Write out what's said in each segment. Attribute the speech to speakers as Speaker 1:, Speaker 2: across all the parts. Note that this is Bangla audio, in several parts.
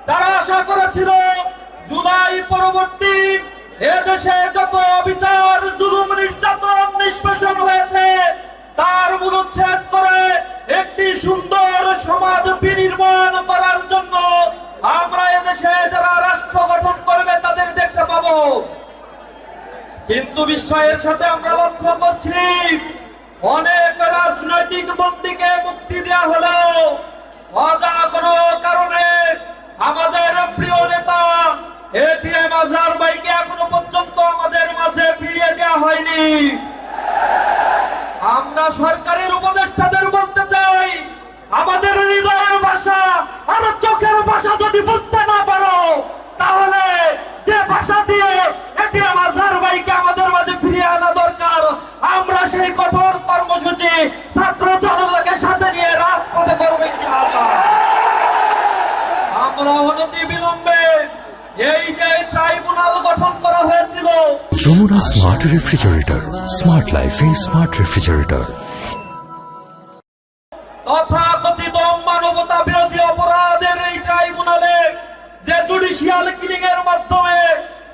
Speaker 1: তারা আশা করেছিল জুলাই পরবর্তী এদেশে যত বিচার জুলুম নির্যাতন নিষ্পেষণ হয়েছে তার মূলচ্ছেদ করে একটি সুন্দর সমাজ বিনির্মাণ করার জন্য আমরা এদেশে যারা রাষ্ট্র গঠন করবে তাদের দেখতে পাবো। কিন্তু বিস্ময়ের সাথে আমরা লক্ষ্য করছি অনেক রাজনৈতিক বন্দীকে মুক্তি দেওয়া হলো, অজানা কোনো কারণে আমাদের প্রিয় নেতা এটিএম আজহার ভাইকে এখনো পর্যন্ত আমাদের মাঝে ফিরিয়ে দেওয়া হয়নি। আমরা সরকারের উপদেষ্টাদের বলতে চাই, আমাদের হৃদয়ের ভাষা আর চোখের ভাষা যদি বুঝতে না পারো তাহলে যে ভাষা দিয়ে এটিএম আজহার ভাইকে আমাদের মাঝে ফিরিয়ে আনা দরকার, আমরা সেই কঠোর কর্মসূচি ছাত্র জনতাকে সাথে নিয়ে রাজপথে করব ইনশাআল্লাহ। আমরা অনতি বিলম্বে এই যে ট্রাইব্যুনাল গঠন করা হয়েছিল,
Speaker 2: যমুনা স্মার্ট রেফ্রিজারেটর, স্মার্ট লাইফে স্মার্ট রেফ্রিজারেটর।
Speaker 1: তথাকথিত মানবতা বিরোধী অপরাধের এই ট্রাইব্যুনালে যে জুডিশিয়াল কিলিং এর মাধ্যমে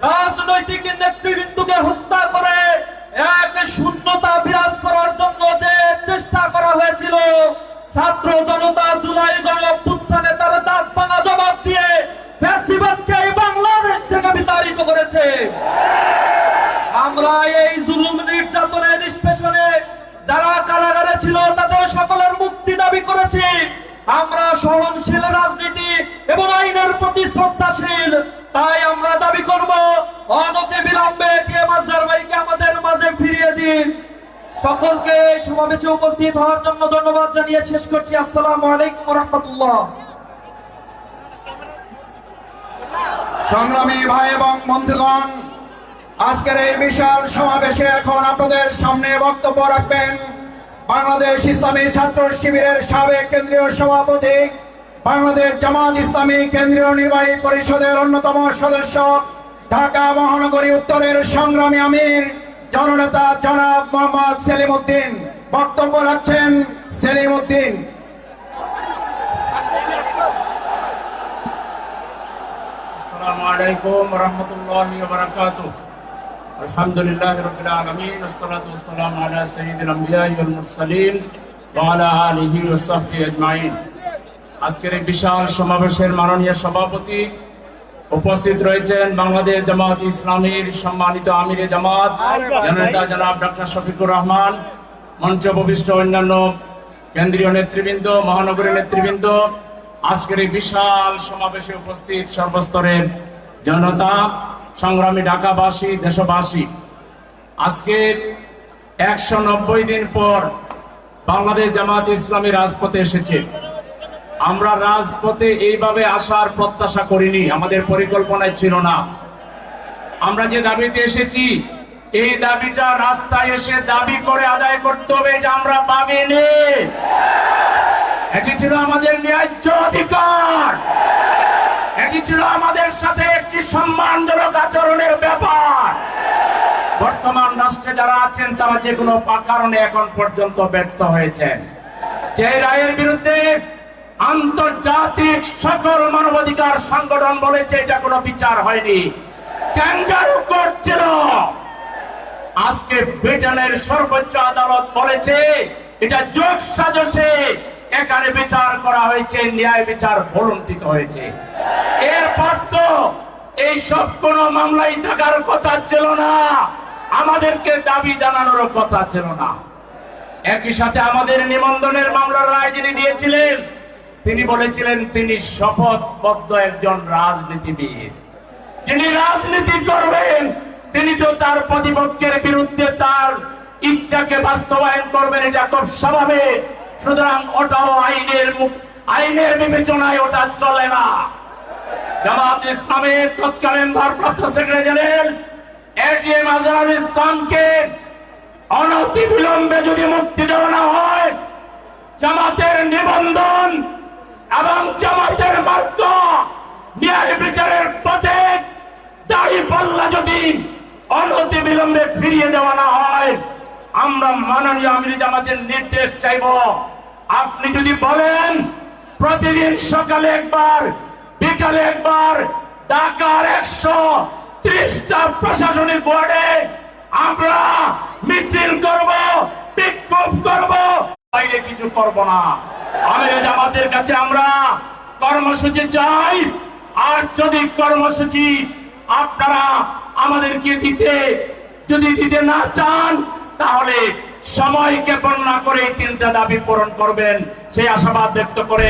Speaker 1: রাজনৈতিক নেতৃবৃন্দকে হত্যা করে এক শূন্যতা বিরাজ করার জন্য যে চেষ্টা করা হয়েছিল, ছাত্র জনতা জুলাই গণঅভ্যুত্থানে তারা দাঁত ভাঙা জবাব দিয়ে ফ্যাসিবাদকে বাংলাদেশ থেকে বিতাড়িত করেছে। আমরা এই জুলুম নির্যাতনের নিষ্পেষণে যারা কারাগারে ছিল তাদের সকলের মুক্তি দাবি করেছি। আমরা সহনশীল রাজনীতি এবং আইনের প্রতি শ্রদ্ধাশীল, তাই আমরা দাবি করব অনতি বিলম্বে এটিএম আজহার ভাইকে আমাদের মাঝে ফিরিয়ে দিন। সকলকে সমাবেশে উপস্থিত হওয়ার জন্য ধন্যবাদ জানিয়ে শেষ করছি। আসসালামু আলাইকুম ওয়া রাহমাতুল্লাহ।
Speaker 3: সংগ্রামী ভাই এবং বন্ধুগণ, আজকের এই বিশাল সমাবেশে এখন আপনাদের সামনে বক্তব্য রাখবেন বাংলাদেশ ইসলামী ছাত্র শিবিরের সাবেক কেন্দ্রীয় সভাপতি, বাংলাদেশ জামাত ইসলামী কেন্দ্রীয় নির্বাহী পরিষদের অন্যতম সদস্য, ঢাকা মহানগরী উত্তরের সংগ্রামী আমির জননেতা জনাব মোহাম্মদ সেলিম উদ্দিন। বক্তব্য রাখছেন সেলিম উদ্দিন।
Speaker 4: আসসালামু আলাইকুম ওয়া রাহমাতুল্লাহি ওয়া বারাকাতুহু। আলহামদুলিল্লাহি রাব্বিল আলামিন ওয়াসসালাতু ওয়াসসালামু আলা সাইয়্যিদিল আমবিয়া ওয়াল মুরসালিন ওয়া আলা আলিহি ওয়া সাহবিহি আজমাইন। আজকের এই বিশাল সমাবেশের মাননীয় সভাপতি, উপস্থিত রয়েছেন বাংলাদেশ জামাত ইসলামীর সম্মানিত আমিরে জামাত জননেতা জনাব ডক্টর শফিকুর রহমান, মঞ্চ উপবিষ্ট অন্যান্য কেন্দ্রীয় নেতৃবৃন্দ, মহানগরী নেতৃবৃন্দ, আজকের এই বিশাল সমাবেশে উপস্থিত সর্বস্তরের জনতা, সংগ্রামী ঢাকাবাসী, দেশবাসী। আজকে 190 দিন পর বাংলাদেশ জামাত ইসলামী রাজপথে এসেছে। আমরা রাজপথে এইভাবে আসার প্রত্যাশা করিনি, আমাদের পরিকল্পনায় ছিল না। আমরা যে দাবিতে এসেছি এই দাবিটা রাস্তায় এসে দাবি করে আদায় করতে হবে, এটা আমরা পাবিনি। এটি ছিল আমাদের ন্যায্য অধিকার, এটি ছিল আমাদের সাথে একটি সম্মানজনক আচরণের ব্যাপার। বর্তমান রাষ্ট্রে যারা আছেন তারা যে কোনো কারণে এখন পর্যন্ত ব্যর্থ হয়েছেন। যে রায়ের বিরুদ্ধে আন্তর্জাতিক সকল মানবাধিকার সংগঠন বলেছে এটা কোনো বিচার হয়নি, ক্যাঙ্গারু কোর্ট ছিল। আজকে ব্রিটেনের সর্বোচ্চ আদালত বলেছে এটা যোগ সাজশে এখানে বিচার করা হয়েছে, ন্যায় বিচার ভুলুণ্ঠিত হয়েছে। এরপর তো এই সব কোন মামলাই থাকার কথা ছিল না, আমাদেরকে দাবি জানানোর কথা ছিল না। একই সাথে আমাদের নিবন্ধনের মামলার রায় যিনি দিয়েছিলেন তিনি বলেছিলেন তিনি শপথবদ্ধ একজন রাজনীতিবিদ, যিনি রাজনীতি করবেন তিনি তো তার প্রতিপক্ষের বিরুদ্ধে তার ইচ্ছাকে বাস্তবায়ন করবেন, এটা খুব স্বাভাবিক। সুতরাং ওটাও আইনের বিবেচনায় ওটা চলে না। জামাত ইসলামের তৎকালীন ভারপ্রাপ্ত সেক্রেটারি জেনারেল এটিএম আজহার ইসলামকে অনতি বিলম্বে যদি মুক্তি দেওয়া না হয়, জামাতের নিবন্ধন এবং জামাতের মার্গ ন্যায় বিচারের পথে দাঁড়িপাল্লা যদি অনতি বিলম্বে ফিরিয়ে দেওয়া না হয়, আমরা মাননীয় আমির জামাতের নির্দেশ চাইব। আপনি যদি বলেন প্রতিদিন সকালে একবার, আগামীকালে একবার ঢাকার 130টা প্রশাসনিক ওয়ার্ডে আমরা মিছিল করব, বিক্ষোভ করব, বাইরে কিছু করব না। আমিরে জামাতের কাছে আমরা কর্মসূচি চাই। আর যদি কর্মসূচি আপনারা আমাদেরকে যদি দিতে না চান, তাহলে সময়কে বর্ণনা করে 3টা দাবি পূরণ করবেন, সেই আশাবাদ ব্যক্ত করে